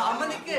അമ്മ നിക്ക്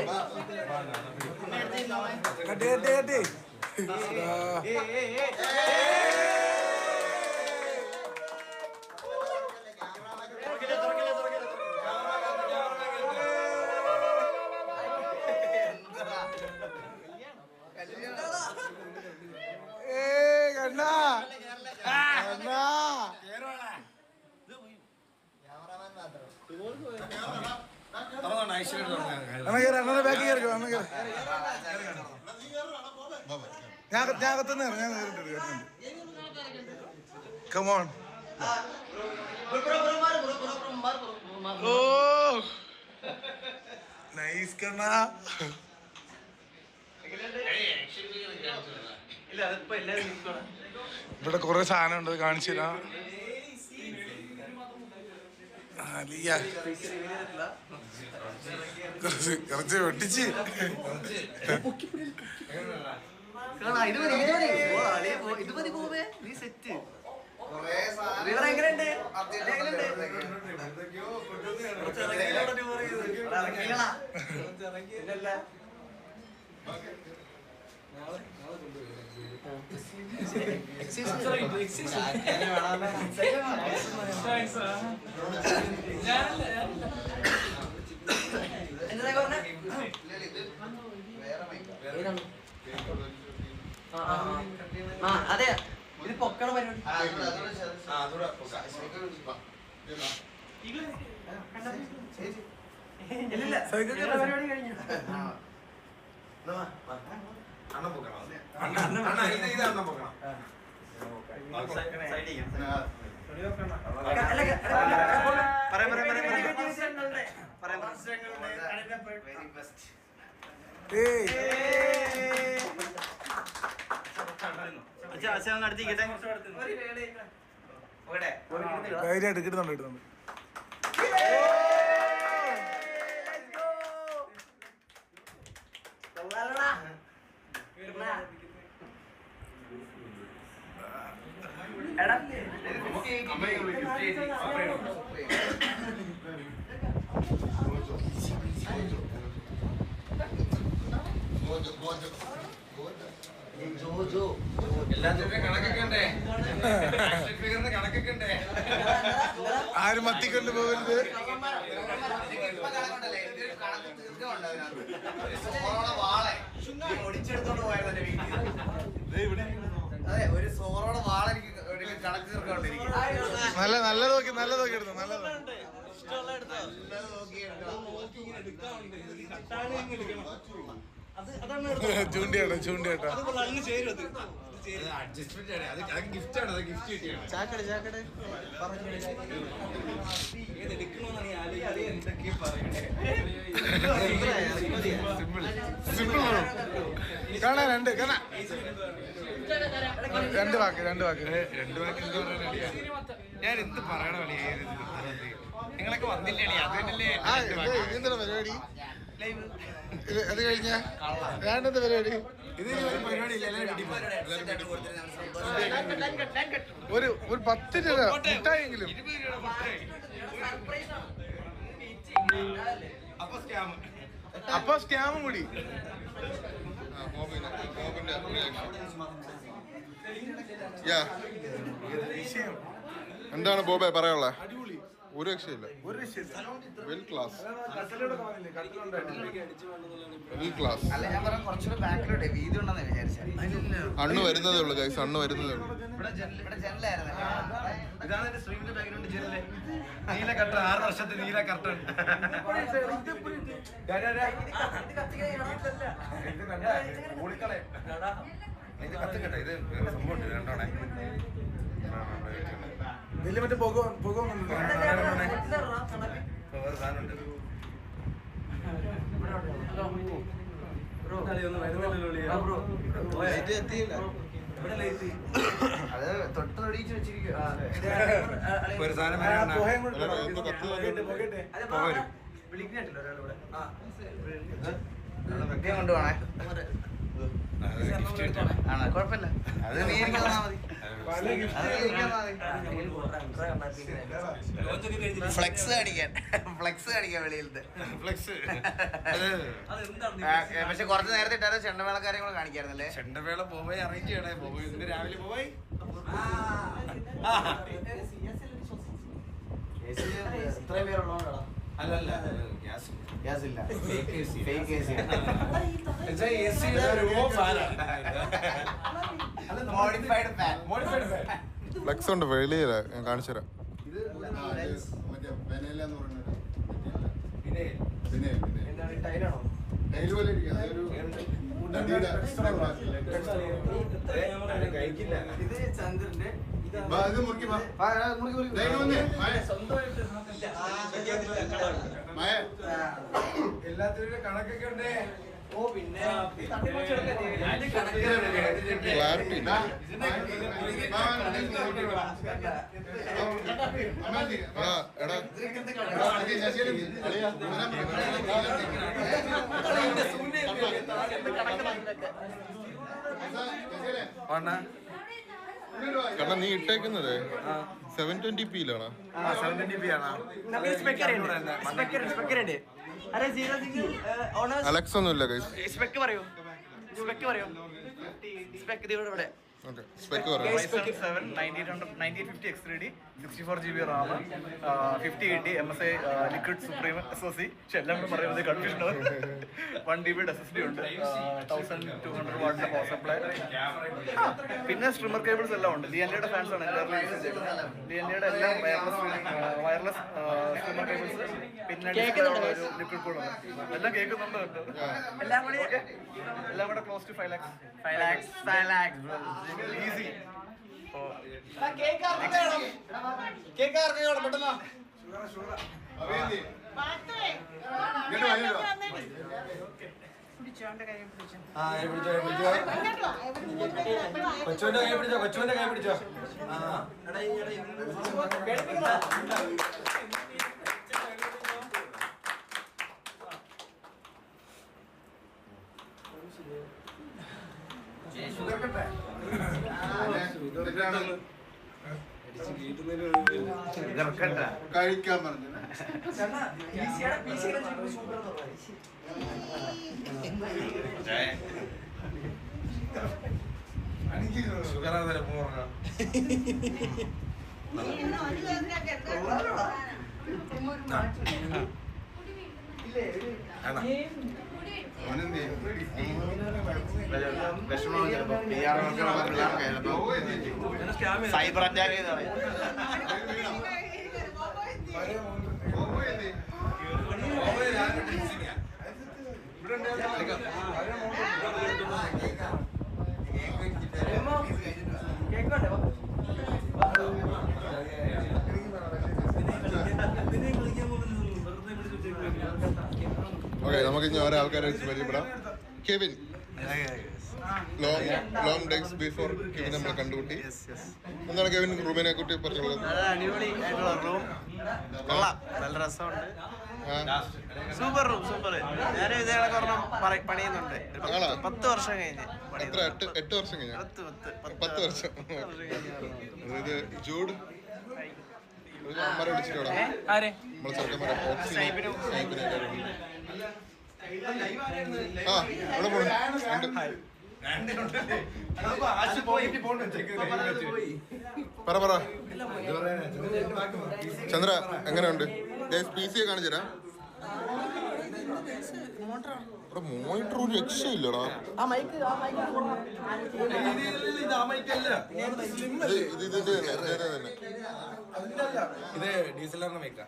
കമോൺ ഓ നൈസ് കണ്ണ ഇവിടെ കൊറേ സാധനം ഉണ്ട് കാണിച്ചു തരാം കുറച്ച് വെട്ടിച്ച് എങ്ങനെയുണ്ട് അതെ ഇത് പൊക്കണ പരിപാടി പരിപാടി കഴിഞ്ഞു കിട്ടുന്നുണ്ട് ആരും മത്തിക്കൊണ്ട് പോകരുത്. നല്ല നല്ല നോക്കി എടുത്തു. നല്ലത് ചൂണ്ടിയാട്ടോ കാണാ രണ്ട് വാക്ക് എന്താ പറയാ? ഞാൻ എന്ത് പറയണ നിങ്ങളൊക്കെ വന്നില്ലേ? എന്താണ് പരിപാടി? അത് കഴിഞ്ഞ ഞാനെന്താ പരിപാടി? ഒരു 10 രൂപ മുട്ടായെങ്കിലും. അപ്പൊ സ്കാമും കൂടി. എന്താണ് ബോബെ പറയാനുള്ളത്? ഒരു രക്ഷയില്ല. Well class. അണ്ണു വരുന്നതേ ഉള്ളു ഗൈസ്, അണ്ണു വരുന്നതേ ഉള്ളു. ഇതാണ് സ്ട്രീമിന്റെ ബാക്ക്ഗ്രൗണ്ട് ജനല്. നീല കർട്ടൻ, 6 വർഷത്തെ നീല കർട്ടൻ. ഇത് കത്തിക്കട്ടെ, ഇത് സംഭവം രണ്ടോണേ. വലിയ മറ്റേ പുക വേറെ സാധനമുണ്ട്. അത് തൊട്ട് തൊടിയിച്ച് വെച്ചിരിക്കും. ഒരു സാധനം കൊണ്ടുപോണേ ആണോ കുഴപ്പമില്ല അത് നീ എനിക്ക് തന്നാ മതി ഫ്ലെക്സ് കാണിക്കാൻ വെളിയിലത്തെ പക്ഷെ കുറച്ച് നേരത്തെ ഇട്ടാൽ ചെണ്ടമേളക്കാരെ കൂടെ കാണിക്കായിരുന്നല്ലേ ചെണ്ടവേള പോയി അറേഞ്ച് ചെയ്യണേ പോയി ഇന്ന് രാവിലെ പോയി ഇത്രയും പേരുള്ളതുകൊണ്ടാ അല്ലല്ല ഗ്യാസ് ഇല്ല fake AC modified fan flex ഉണ്ട് വെളിയില ഞാൻ കാണിച്ചു തരാം ഇത് ചന്ദ്രന്റെ എല്ലാത്തിനും കണക്കൊക്കെ ഉണ്ടേ ഓ പിന്നെ ക്ലാരിറ്റി എടാ കാരണം നീ ഇട്ടേക്കുന്നത് 720p യിലാണോ? അലക്സ് ഒന്നുമില്ല ഗൈസ്. ഓക്കെ സ്പെക്ക് പറയാം. 1950 X3D 64GB RAM 5080 MSI liquid supreme SoC എല്ലാം കൂടെ പറയുന്നത് കൺഫ്യൂഷൻ 1TB SSD ഉണ്ട് 1200 വാട്ടിന്റെ പവർ സപ്ലൈ പിന്നെ സ്ട്രിമർ കേബിൾസ് എല്ലാം ഉണ്ട് ലിയൻലിയുടെ ഫാൻസ് ആണ് ലിയൻലിയുടെ എല്ലാം വയർലെസ് സ്ട്രിമർ കേബിൾസ് പിന്നെ ഒരു ലിക്വിഡ് കൂടെ എല്ലാം കേൾക്കുന്നുണ്ട് എല്ലാം കൂടെ ക്ലോസ് ടു 5 lakhs ഈസി കൊച്ചുവിന്റെ കൈ പിടിച്ചോ കഴിക്കാൻ പറഞ്ഞു ഷുഗർ സൈബർ അറ്റാക്ക് ചെയ്ത ഓക്കെ നമുക്ക് ഇനി ഓരോ ആൾക്കാരെ വെച്ച് പരിചയപ്പെടാം. Kevin long days before Kevin നമ്മളെ കണ്ടുകൂട്ടി. എന്താണ് കെവിൻ റൂമിനെ കുറിച്ച് പറഞ്ഞുള്ളത്? അടിപൊളി ആയിട്ടുള്ള റൂം കൊള്ളാം, നല്ല രസമുണ്ട്, സൂപ്പർ റൂം സൂപ്പർ. ഞാൻ ഇതേ ഒരെണ്ണം പണിയുന്നുണ്ട് 10 വർഷം കഴിഞ്ഞ്. എത്ര? 8 വർഷം കഴിഞ്ഞ? 10 വർഷം. അതായത് ജൂഡ് അമ്മരെ വിളിച്ചിട്ടോടാ നമ്മളെ ചെറുക്കന്മാരെ ആ അവിടെ പോണു. പറ ചന്ദ്ര എങ്ങനെയുണ്ട്? PC കാണിച്ചരാ. ഇവിടെ മോണിറ്റർ ഒരു രക്ഷയില്ലടാ. ഇത് ഇതിന്റെ തന്നെ ഇത് ഡീസലറിന് മൈക്കാ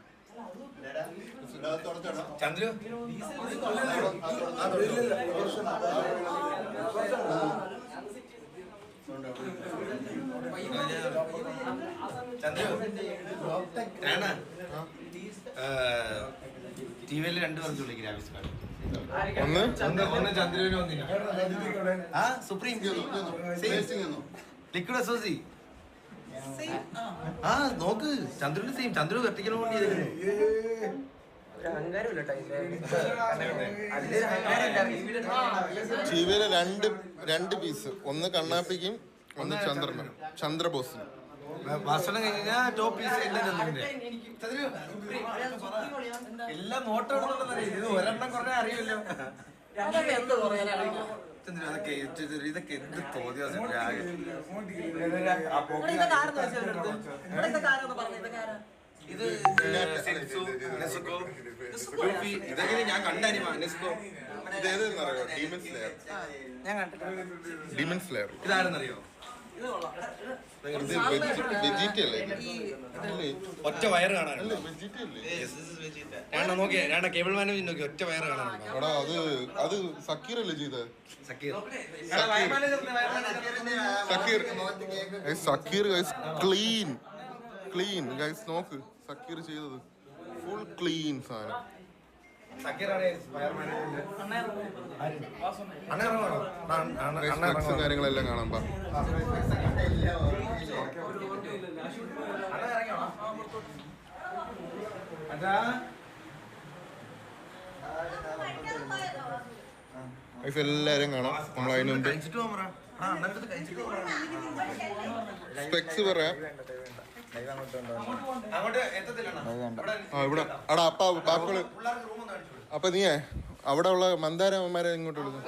ചന്ദ്രു ടിവിയിൽ 2 പേർക്ക് വിളിക്കും ഗ്രാഫിക്സ് കാർഡ്. ഒന്ന് ചന്ദ്രന് വന്നില്ല. ആ സുപ്രീം ലിക്വിഡ് SoC. ആ നോക്ക് ചന്ദ്രന്റെ സെയിം. ചന്ദ്രു വെർട്ടിക്കൽ കൊണ്ട് ചെയ്തിരുന്നു. ചീവയിലെ രണ്ട് പീസ്, ഒന്ന് കണ്ണാപ്പിക്കും ഒന്ന് ചന്ദ്രബോസിനും. ഭക്ഷണം കഴിഞ്ഞാൽ ടോപ്പ് പീസ് എല്ലാം നോട്ടം ഇത് ഒരെണ്ണം കുറേ അറിയില്ലല്ലോ. ഇതൊക്കെ എന്ത് തോന്നിയ ഇത് ഇതൊക്കെ ഞാൻ കണ്ടനിമ നെസ്കോ. ഇതേതെന്നറിയോ? Demon slayer. ഇതാരെന്നറിയോ? ഇത് വെജിറ്റ അല്ലേ? ഒറ്റ വയറ് കാണാൻ വെജിറ്റ അല്ലേ? നോക്കിയാ കേബിൾ മാനേജ് നോക്കി ഒറ്റ വയറ് കാണാൻ. എടാ അത് സക്കീർ അല്ലേ ചെയ്തത്? സക്കീർ ഗൈസ് ക്ലീൻ ഗൈസ്, നോക്ക് സക്കീർ ചെയ്തത് ഫുൾ ക്ലീൻ സാധനം. കാര്യങ്ങളെല്ലാം കാണാൻ പാ. എല്ലാരും കാണാം. നമ്മൾ അതിന് മുമ്പ് സ്പെക്സ് പറയാം. ഇവിടെ അടാ അപ്പ ബാക്കുകള്. അപ്പൊ നീയേ അവിടെ ഉള്ള മന്ദാരന്മാരെ ഇങ്ങോട്ട് വിളിക്കും.